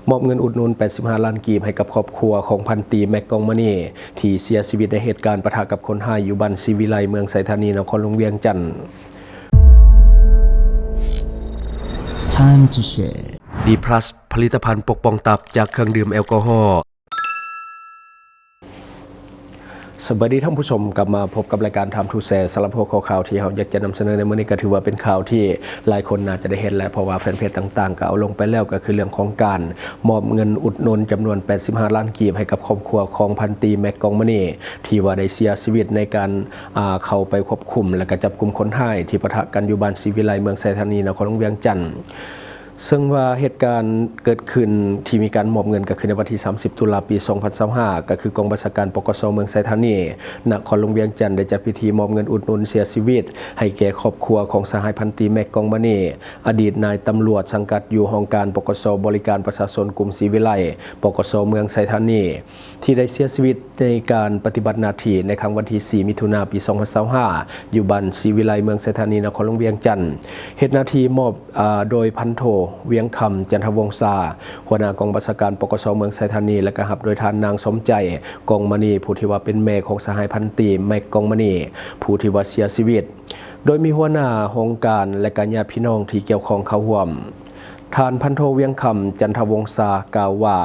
มอบเงินอุดหนุน85 ล้านกีบให้กับครอบครัวของพันตรีแม็กกองมณีที่เสียชีวิตในเหตุการณ์ปะทะกับคนไทยอยู่บ้านศิวิไลเมืองไสธานีนครหลวงเวียงจันทน์ Time to share ดีพลัสผลิตภัณฑ์ปกป้องตับจากเครื่องดื่มแอลกอฮอล์สวัสดีท่านผู้ชมกลับมาพบกับรายการทำทูแซสำหรับพวกข่าวที่เราอยากจะนำเสนอในมื้อนี้ก็ถือว่าเป็นข่าวที่หลายคนน่าจะได้เห็นแล้วเพราะว่าแฟนเพจต่างๆก็เอาลงไปแล้วก็คือเรื่องของการมอบเงินอุดหนุนจำนวน85 ล้านกีบให้กับครอบครัวของพันตรีแม็กกองมณีที่ว่าได้เสียชีวิตในการเข้าไปควบคุมและก็จับกุมคนไทยที่ปะทะกันอยู่บ้านศิวิไลเมืองไสธานีนครหลวงเวียงจันทน์ซึ่งว่าเหตุการณ์เกิดขึ้นที่มีการมอบเงินก็คือในวันที่30 ตุลาปี 2025ก็คือกองบัญชาการปกส.เมืองไสธานีนครหลวงเวียงจันทน์ได้จัดพิธีมอบเงินอุดหนุนเสียชีวิตให้แก่ครอบครัวของสหายพันตรีแม็กกองมณีอดีตนายตำรวจสังกัดอยู่ห้องการปกส.บริการประชาชนกลุ่มศิวิไลปกส.เมืองไสธานีที่ได้เสียชีวิตในการปฏิบัติหน้าที่ในครั้งวันที่4 มิถุนายนปี 2025อยู่บ้านศิวิไลเมืองไสธานีนครหลวงเวียงจันทน์เหตุหน้าที่มอบโดยพันโทเวียงคำจันทวงศาหัวหน้ากองบัญชาการปกส.เมืองไสธานีและก็หับโดยทานนางสมใจกองมณีผู้ที่ว่าเป็นแม่ของสหายพันตรีแม็กกองมณีผู้ที่ว่าเสียชีวิตโดยมีหัวหน้าโครงการและก็ญาติพี่น้องที่เกี่ยวข้องเข้าร่วมทานพันโทเวียงคำจันทวงศากล่าวว่า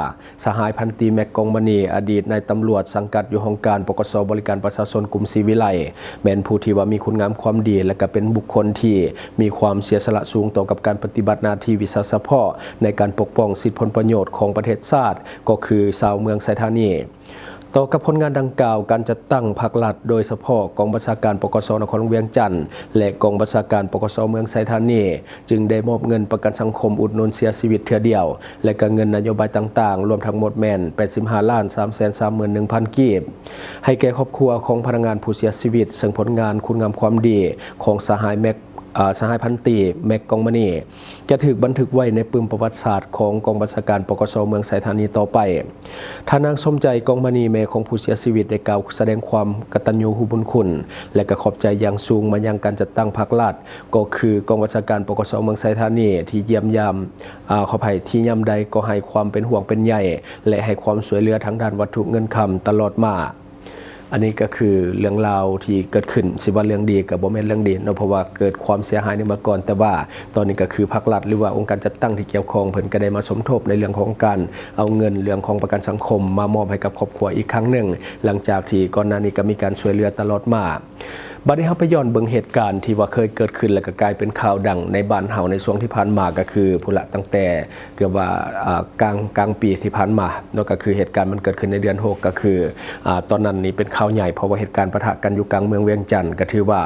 สหายพันตรีแม็กกองมณีอดีตนายตำรวจสังกัดอยู่ห้องการปกส.บริการประชาชนกลุ่มศิวิไลแม้นผู้ที่ว่ามีคุณงามความดีและก็เป็นบุคคลที่มีความเสียสละสูงต่อกับการปฏิบัติหน้าที่วิสาสะเพาะในการปกป้องสิทธิผลประโยชน์ของประเทศชาติก็คือชาวเมืองไสธานีต่อกับผลงานดังกล่าวการจัดตั้งภาครัฐโดยเฉพาะกองบัญชาการปกส.นครหลวงเวียงจันทน์และกองบัญชาการปกส.เมืองไสธานีจึงได้มอบเงินประกันสังคมอุดหนุนเสียชีวิตเทื่อเดียวและก็เงินนโยบายต่างๆรวมทั้งหมดแม่น85,331,000 กีบให้แก่ครอบครัวของพนักงานผู้เสียชีวิตซึ่งผลงานคุณงามความดีของสหายพันตรีแม็กกองมณีจะถูกบันทึกไว้ในปึมประวัติศาสตร์ของกองบัญชาการปกส.เมืองไสธานีต่อไปท่านางสมใจกองมณีแม่ของผู้เสียชีวิตได้กล่าวแสดงความกตัญญูรู้บุญคุณและก็ขอบใจอย่างสูงมายังการจัดตั้งพรรครัฐก็คือกองบัญชาการปกส.เมืองไสธานีที่เยี่ยมยามขออภัยที่ยามใดก็ให้ความเป็นห่วงเป็นใยและให้ความช่วยเหลือทางด้านวัตถุเงินคำตลอดมาอันนี้ก็คือเรื่องราวที่เกิดขึ้นสิว่าเรื่องดีกับบ่แม่นเรื่องดีเนาะเพราะว่าเกิดความเสียหายในมาก่อนแต่ว่าตอนนี้ก็คือภาครัฐหรือว่าองค์การจัดตั้งที่เกี่ยวข้องเพิ่นก็ได้มาสมทบในเรื่องของการเอาเงินเรื่องของประกันสังคมมามอบให้กับครอบครัวอีกครั้งหนึ่งหลังจากที่ก่อนหน้านี้ก็มีการช่วยเหลือตลอดมาบัดนี้เราไปย้อนเบิ่งเหตุการณ์ที่ว่าเคยเกิดขึ้นและก็กลายเป็นข่าวดังในบ้านเฮาในช่วงที่ผ่านมาก็คือผู้ละตั้งแต่เกือบว่ากลางปีที่ผ่านมาเนาะก็คือเหตุการณ์มันเกิดขึ้นในเดือน6ก็คือตอนนั้นนี่เป็นข่าวใหญ่เพราะว่าเหตุการณ์ปะทะกันอยู่กลางเมืองเวียงจันทน์ก็ถือว่า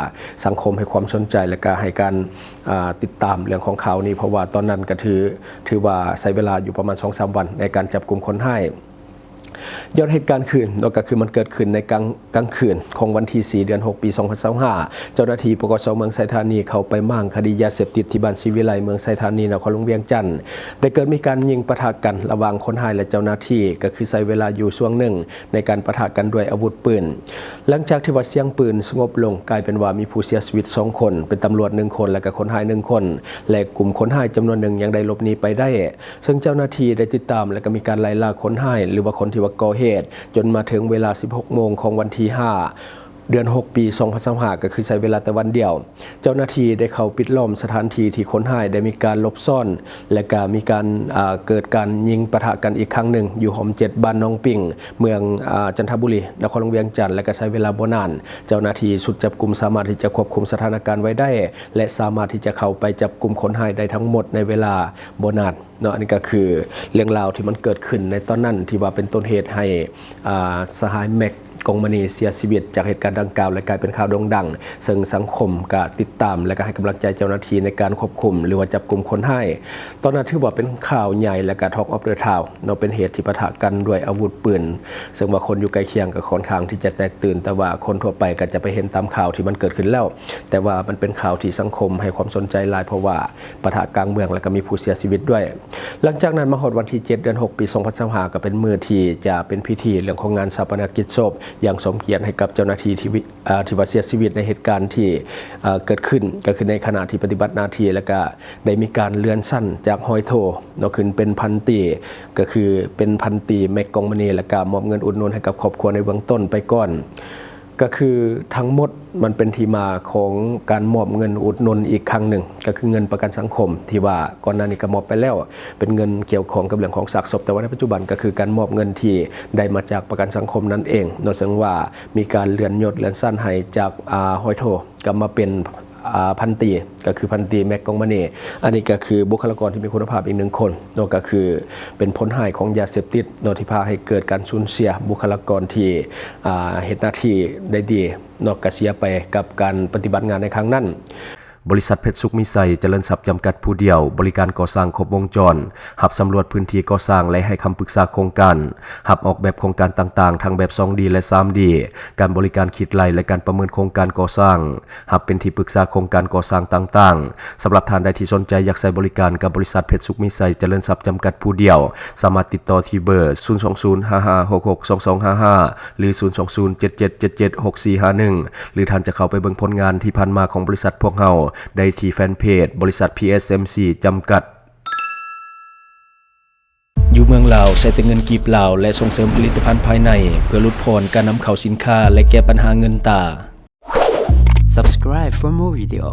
สังคมให้ความสนใจและก็ให้การติดตามเรื่องของข่าวนี้เพราะว่าตอนนั้นก็ถือว่าใช้เวลาอยู่ประมาณ 2-3 วันในการจับกุมคนให้ย้อนเหตุการณ์คืนก็คือมันเกิดขึ้นในกลางคืนของวันที่4 เดือน 6 ปี 2025เจ้าหน้าที่ปกส.เมืองไสธานีเข้าไปมั่งคดียาเสพติดที่บ้านศิวิไลเมืองไสธานีนครหลวงเวียงจันทน์ได้เกิดมีการยิงปะทะกันระหว่างคนให้และเจ้าหน้าที่ก็คือใช้เวลาอยู่ช่วงหนึ่งในการปะทะกันด้วยอาวุธปืนหลังจากที่ว่าเสียงปืนสงบลงกลายเป็นว่ามีผู้เสียชีวิต2 คนเป็นตำรวจ1 คนและก็คนให้1 คนและกลุ่มคนให้จำนวนหนึ่งยังได้หลบหนีไปได้ซึ่งเจ้าหน้าที่ได้ติดตามและก็มีการไล่ล่าคนให้หรือว่าคนที่ว่าก่อเหตุจนมาถึงเวลา 16 โมงของวันที่ 5 เดือน 6 ปี 2025ก็คือใช้เวลาแต่วันเดียวเจ้าหน้าที่ได้เข้าปิดล้อมสถานที่ที่คนหายได้มีการลบซ่อนและก็มีการเกิดการยิงปะทะกันอีกครั้งหนึ่งอยู่หอม7บ้านน้องปิ่งเมืองจันทบุรีนครหลวงเวียงจันทน์และก็ใช้เวลาบ่นานเจ้าหน้าที่ชุดจับกุมสามารถที่จะควบคุมสถานการณ์ไว้ได้และสามารถที่จะเข้าไปจับกุมคนหายได้ทั้งหมดในเวลาบ่นานเนาะอันนี้ก็คือเรื่องราวที่มันเกิดขึ้นในตอนนั้นที่ว่าเป็นต้นเหตุให้สหายแม็กกองมณีเสียชีวิตจากเหตุการณ์ดังกล่าวและกลายเป็นข่าวโด่งดังซึ่งสังคมก็ติดตามและก็ให้กำลังใจเจ้าหน้าที่ในการควบคุมหรือว่าจับกุมคนให้ตอนนั้นถือว่าเป็นข่าวใหญ่และก็ Talk of the Town เนาะเป็นเหตุที่ปะทะกันด้วยอาวุธปืนซึ่งว่าคนอยู่ใกล้เคียงกับค่อนข้างที่จะแตกตื่นแต่ว่าคนทั่วไปก็จะไปเห็นตามข่าวที่มันเกิดขึ้นแล้วแต่ว่ามันเป็นข่าวที่สังคมให้ความสนใจหลายเพราะว่าปะทะกลางเมืองและก็มีผู้เสียชีวิตด้วยหลังจากนั้นมาฮอดวันที่7 เดือน 6 ปี 2025ก็เป็นมื้อที่จะเป็นพิธีเรื่องของงานชาปนกิจศพ อย่างสมเกียรติให้กับเจ้าหน้าที่ที่ว่าเสียชีวิตในเหตุการณ์ที่เกิดขึ้นก็คือในขณะที่ปฏิบัติหน้าที่แล้วก็ได้มีการเลื่อนสั้นจากร้อยโทเนาะขึ้นเป็นพันตรีก็คือเป็นพันตรีแม็กกองมณีแล้วก็มอบเงินอุดหนุนให้กับครอบครัวในเบื้องต้นไปก่อนก็คือทั้งหมดมันเป็นที่มาของการมอบเงินอุดหนุนอีกครั้งหนึ่งก็คือเงินประกันสังคมที่ว่าก่อนหน้านี้ก็มอบไปแล้วเป็นเงินเกี่ยวข้องกับเรื่องของซากศพแต่ว่าในปัจจุบันก็คือการมอบเงินที่ได้มาจากประกันสังคมนั่นเองโดยซึ่งว่ามีการเลื่อนยศเลื่อนสั้นให้จากร้อยโทกลับมาเป็นพันตรีก็คือพันตรีแม็กกองมณีอันนี้ก็คือบุคลากรที่มีคุณภาพอีกหนึ่งคนเนาะก็คือเป็นผลหายของยาเสพติดเนาะที่พาให้เกิดการสูญเสียบุคลากรที่เฮ็ดหน้าที่ได้ดีเนาะก็เสียไปกับการปฏิบัติงานในครั้งนั้นบริษัทเพชรสุขมิไซเจริญทรัพย์จำกัดผู้เดียวบริการก่อสร้างครบวงจรหับสำรวจพื้นที่ก่อสร้างและให้คำปรึกษาโครงการหับออกแบบโครงการต่างๆทั้งแบบ 2D และ 3D การบริการคิดไล่และการประเมินโครงการก่อสร้างหับเป็นที่ปรึกษาโครงการก่อสร้างต่างๆสำหรับท่านใดที่สนใจอยากใช้บริการกับบริษัทเพชรสุขมิไซเจริญทรัพย์จำกัดผู้เดียวสามารถติดต่อที่เบอร์ 02055662255 หรือ 02077776451 หรือท่านจะเข้าไปเบิ่งผลงานที่ผ่านมาของบริษัทพวกเราได้ที่แฟนเพจบริษัท PSMC จำกัดอยู่เมืองลาวใช้แต่เงินกีบลาวและส่งเสริมผลิตภัณฑ์ภายในเพื่อลดพรการนำเข้าสินค้าและแก้ปัญหาเงินตา Subscribe for more video.